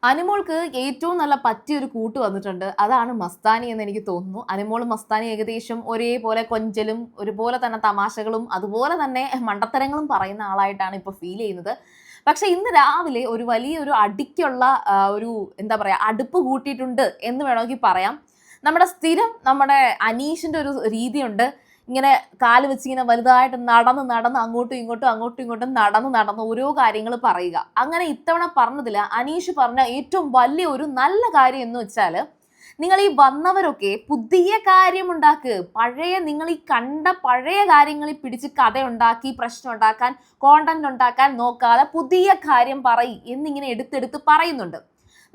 അനുമോൾക്ക് ഏറ്റവും നല്ല പറ്റിയൊരു കൂട്ട് വന്നിട്ടുണ്ട്. അതാണ് മസ്താനി എന്ന് എനിക്ക് തോന്നുന്നു. അനുമോളും മസ്താനി ഏകദേശം ഒരേപോലെ കൊഞ്ചലും ഒരുപോലെ തന്നെ തമാശകളും അതുപോലെ തന്നെ മണ്ടത്തരങ്ങളും പറയുന്ന ആളായിട്ടാണ് ഇപ്പോൾ ഫീൽ ചെയ്യുന്നത്. പക്ഷെ ഇന്ന് രാവിലെ ഒരു വലിയൊരു അടിക്കുള്ള ഒരു എന്താ പറയുക അടുപ്പ് കൂട്ടിയിട്ടുണ്ട് എന്ന് വേണമെങ്കിൽ പറയാം. നമ്മുടെ അനീഷിന്റെ ഒരു രീതിയുണ്ട്. ഇങ്ങനെ കാല് വെച്ച് ഇങ്ങനെ വലുതായിട്ട് നടന്ന് അങ്ങോട്ടും ഇങ്ങോട്ടും നടന്ന് ഓരോ കാര്യങ്ങൾ പറയുക. അങ്ങനെ ഇത്തവണ പറഞ്ഞതിൽ അനീഷ് പറഞ്ഞ ഏറ്റവും വലിയ ഒരു നല്ല കാര്യം എന്ന് വെച്ചാൽ, നിങ്ങൾ ഈ വന്നവരൊക്കെ പുതിയ കാര്യമുണ്ടാക്ക്. നിങ്ങൾ ഈ കണ്ട പഴയ കാര്യങ്ങളിൽ പിടിച്ച് കഥയുണ്ടാക്കി പ്രശ്നം ഉണ്ടാക്കാൻ കോണ്ടന്റ് ഉണ്ടാക്കാൻ നോക്കാതെ പുതിയ കാര്യം എന്നിങ്ങനെ എടുത്തെടുത്ത് പറയുന്നുണ്ട്.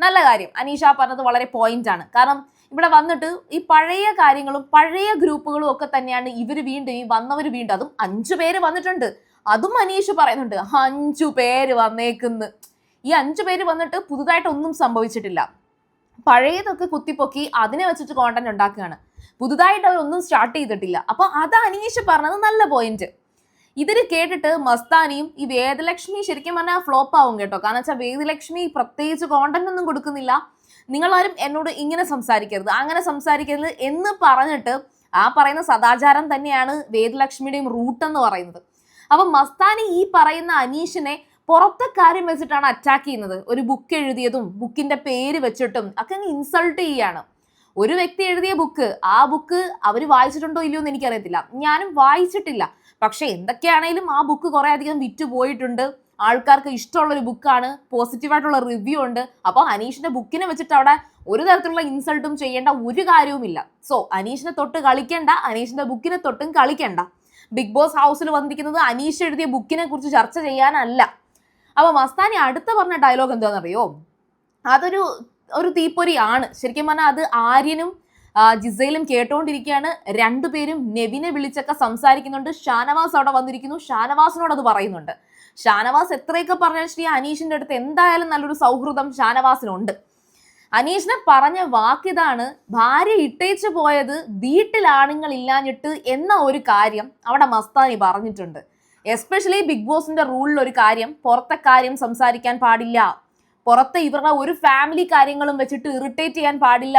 നല്ല കാര്യം. അനീഷ പറഞ്ഞത് വളരെ പോയിന്റ് ആണ്. കാരണം ഇവിടെ വന്നിട്ട് ഈ പഴയ കാര്യങ്ങളും പഴയ ഗ്രൂപ്പുകളും ഒക്കെ തന്നെയാണ് ഇവർ വീണ്ടും ഈ വന്നവർ വീണ്ടും, അതും 5 പേര് വന്നിട്ടുണ്ട്. അതും അനീഷ് പറയുന്നുണ്ട് 5 പേര് വന്നേക്കുന്നു. ഈ 5 പേര് വന്നിട്ട് പുതുതായിട്ടൊന്നും സംഭവിച്ചിട്ടില്ല. പഴയതൊക്കെ കുത്തിപ്പൊക്കി അതിനെ വെച്ചിട്ട് കോണ്ടന്റ് ഉണ്ടാക്കുകയാണ്. പുതുതായിട്ട് അവരൊന്നും സ്റ്റാർട്ട് ചെയ്തിട്ടില്ല. അപ്പൊ അത് അനീഷ് പറഞ്ഞത് നല്ല പോയിന്റ്. ഇതിന് കേട്ടിട്ട് മസ്താനിയും ഈ വേദലക്ഷ്മി ശരിക്കും പറഞ്ഞാൽ ഫ്ലോപ്പ് ആവും കേട്ടോ. കാരണം വെച്ചാൽ വേദലക്ഷ്മി പ്രത്യേകിച്ച് കോണ്ടന്റ് ഒന്നും കൊടുക്കുന്നില്ല. നിങ്ങളാരും എന്നോട് ഇങ്ങനെ സംസാരിക്കരുത് അങ്ങനെ സംസാരിക്കരുത് എന്ന് പറഞ്ഞിട്ട് ആ പറയുന്ന സദാചാരം തന്നെയാണ് വേദലക്ഷ്മിയുടെയും റൂട്ട് എന്ന് പറയുന്നത്. അപ്പൊ മസ്താനി ഈ പറയുന്ന അനീഷിനെ പുറത്തെ കാര്യം വെച്ചിട്ടാണ് അറ്റാക്ക് ചെയ്യുന്നത്. ഒരു ബുക്ക് എഴുതിയതും ബുക്കിന്റെ പേര് വെച്ചിട്ടും ഒക്കെ ഇൻസൾട്ട് ചെയ്യാണ്. ഒരു വ്യക്തി എഴുതിയ ബുക്ക്, ആ ബുക്ക് അവർ വായിച്ചിട്ടുണ്ടോ ഇല്ലയോ എന്ന് എനിക്കറിയത്തില്ല. ഞാനും വായിച്ചിട്ടില്ല. പക്ഷെ എന്തൊക്കെയാണേലും ആ ബുക്ക് കുറെ അധികം വിറ്റ് പോയിട്ടുണ്ട്. ആൾക്കാർക്ക് ഇഷ്ടമുള്ളൊരു ബുക്കാണ്, പോസിറ്റീവായിട്ടുള്ള റിവ്യൂ ഉണ്ട്. അപ്പോൾ അനീഷിന്റെ ബുക്കിനെ വെച്ചിട്ട് അവിടെ ഒരു തരത്തിലുള്ള ഇൻസൾട്ടും ചെയ്യേണ്ട ഒരു കാര്യവുമില്ല. സോ അനീഷിനെ തൊട്ട് കളിക്കേണ്ട, അനീഷിന്റെ ബുക്കിനെ തൊട്ടും കളിക്കേണ്ട. ബിഗ് ബോസ് ഹൗസിൽ വന്നിരിക്കുന്നത് അനീഷ് എഴുതിയ ബുക്കിനെ കുറിച്ച് ചർച്ച ചെയ്യാനല്ല. അപ്പൊ മസ്താനി അടുത്ത പറഞ്ഞ ഡയലോഗ് എന്താണെന്നറിയോ? അതൊരു തീപ്പൊരിയാണ്. ശരിക്കും പറഞ്ഞാൽ അത് ആര്യനും ജിസയിലും കേട്ടോണ്ടിരിക്കുകയാണ്. രണ്ടുപേരും നെവിനെ വിളിച്ചൊക്കെ സംസാരിക്കുന്നുണ്ട്. ഷാനവാസ് അവിടെ വന്നിരിക്കുന്നു. ഷാനവാസിനോട് അത് പറയുന്നുണ്ട്. ഷാനവാസ് എത്രയൊക്കെ പറഞ്ഞാൽ ശ്രീ അനീഷിന്റെ അടുത്ത് എന്തായാലും നല്ലൊരു സൗഹൃദം ഷാനവാസിനുണ്ട്. അനീഷിനെ പറഞ്ഞ വാക്കിതാണ്, ഭാര്യ ഇട്ടേച്ചു പോയത് വീട്ടിൽ ആണുങ്ങൾ ഇല്ലാഞ്ഞിട്ട് എന്ന ഒരു കാര്യം അവിടെ മസ്താനി പറഞ്ഞിട്ടുണ്ട്. എസ്പെഷ്യലി ബിഗ് ബോസിന്റെ റൂളിൽ ഒരു കാര്യം, പുറത്തെ കാര്യം സംസാരിക്കാൻ പാടില്ല, പുറത്തെ ഇവരുടെ ഒരു ഫാമിലി കാര്യങ്ങളും വെച്ചിട്ട് ഇറിറ്റേറ്റ് ചെയ്യാൻ പാടില്ല.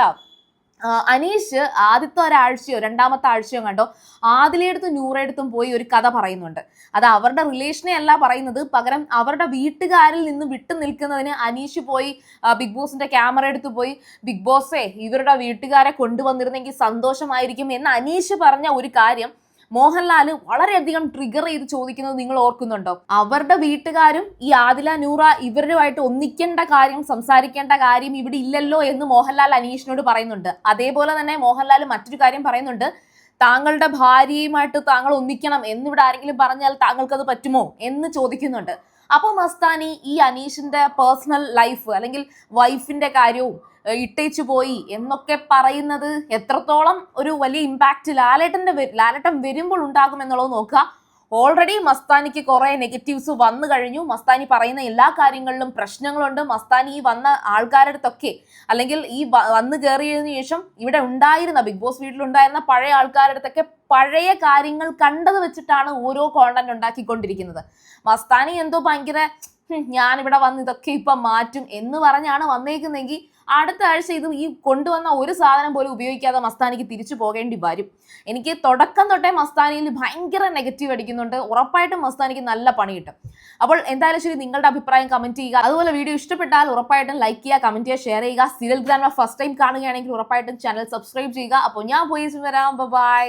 അനീഷ് ആദ്യത്തെ ഒരാഴ്ചയോ രണ്ടാമത്തെ ആഴ്ചയോ കണ്ടോ ആദിലെടുത്തും നൂറെടുത്തും പോയി ഒരു കഥ പറയുന്നുണ്ട്. അത് അവരുടെ റിലേഷനെ അല്ല പറയുന്നത്, പകരം അവരുടെ വീട്ടുകാരിൽ നിന്ന് വിട്ടു നിൽക്കുന്നതിന് അനീഷ് പോയി ബിഗ് ബോസിന്റെ ക്യാമറ എടുത്ത് പോയി, ബിഗ് ബോസേ ഇവരുടെ വീട്ടുകാരെ കൊണ്ടുവന്നിരുന്നെങ്കിൽ സന്തോഷമായിരിക്കും എന്ന് അനീഷ് പറഞ്ഞ ഒരു കാര്യം മോഹൻലാൽ വളരെയധികം ട്രിഗർ ചെയ്ത് ചോദിക്കുന്നത് നിങ്ങൾ ഓർക്കുന്നുണ്ടോ? അവരുടെ വീട്ടുകാരും ഈ ആദില നൂറ ഇവരുമായിട്ട് ഒന്നിക്കേണ്ട കാര്യം, സംസാരിക്കേണ്ട കാര്യം ഇവിടെ ഇല്ലല്ലോ എന്ന് മോഹൻലാൽ അനീഷിനോട് പറയുന്നുണ്ട്. അതേപോലെ തന്നെ മോഹൻലാൽ മറ്റൊരു കാര്യം പറയുന്നുണ്ട്, താങ്കളുടെ ഭാര്യയുമായിട്ട് താങ്കൾ ഒന്നിക്കണം എന്നിവിടെ ആരെങ്കിലും പറഞ്ഞാൽ താങ്കൾക്കത് പറ്റുമോ എന്ന് ചോദിക്കുന്നുണ്ട്. അപ്പൊ മസ്താനി ഈ അനീഷിന്റെ പേഴ്സണൽ ലൈഫ് അല്ലെങ്കിൽ വൈഫിന്റെ കാര്യവും ഇട്ടേച്ചു പോയി എന്നൊക്കെ പറയുന്നത് എത്രത്തോളം ഒരു വലിയ ഇമ്പാക്റ്റ് ലാലേട്ടൻ വരുമ്പോൾ ഉണ്ടാകും എന്നുള്ളത് നോക്കുക. ഓൾറെഡി മസ്താനിക്ക് കുറെ നെഗറ്റീവ്സ് വന്നു കഴിഞ്ഞു. മസ്താനി പറയുന്ന എല്ലാ കാര്യങ്ങളിലും പ്രശ്നങ്ങളുണ്ട്. മസ്താനി ഈ വന്ന ആൾക്കാരുടെ അടുത്തൊക്കെ, അല്ലെങ്കിൽ ഈ വന്നു കയറിയതിനു ശേഷം ഇവിടെ ഉണ്ടായിരുന്ന ബിഗ് ബോസ് വീട്ടിലുണ്ടായിരുന്ന പഴയ ആൾക്കാരുടെ അടുത്തൊക്കെ പഴയ കാര്യങ്ങൾ കണ്ടത് വെച്ചിട്ടാണ് ഓരോ കോണ്ടന്റ് ഉണ്ടാക്കിക്കൊണ്ടിരിക്കുന്നത്. മസ്താനി എന്തോ ഭയങ്കര ഞാനിവിടെ വന്ന് ഇതൊക്കെ ഇപ്പൊ മാറ്റും എന്ന് പറഞ്ഞാണ് വന്നേക്കുന്നെങ്കിൽ അടുത്ത ആഴ്ച ഇത് ഈ കൊണ്ടുവന്ന ഒരു സാധനം പോലും ഉപയോഗിക്കാതെ മസ്താനിക്ക് തിരിച്ചു പോകേണ്ടി വരും. എനിക്ക് തുടക്കം തൊട്ടേ മസ്താനിയിൽ ഭയങ്കര നെഗറ്റീവ് അടിക്കുന്നുണ്ട്. ഉറപ്പായിട്ടും മസ്താനിക്ക് നല്ല പണി കിട്ടും. അപ്പോൾ എന്തായാലും ശരി, നിങ്ങളുടെ അഭിപ്രായം കമന്റ് ചെയ്യുക. അതുപോലെ വീഡിയോ ഇഷ്ടപ്പെട്ടാൽ ഉറപ്പായിട്ടും ലൈക്ക് ചെയ്യുക, കമന്റ് ചെയ്യുക, ഷെയർ ചെയ്യുക. സീരിയൽ ഗ്രാൻഡ് ഫസ്റ്റ് ടൈം കാണുകയാണെങ്കിൽ ഉറപ്പായിട്ടും ചാനൽ സബ്സ്ക്രൈബ് ചെയ്യുക. അപ്പോൾ ഞാൻ പോയി വരാം. ബൈ.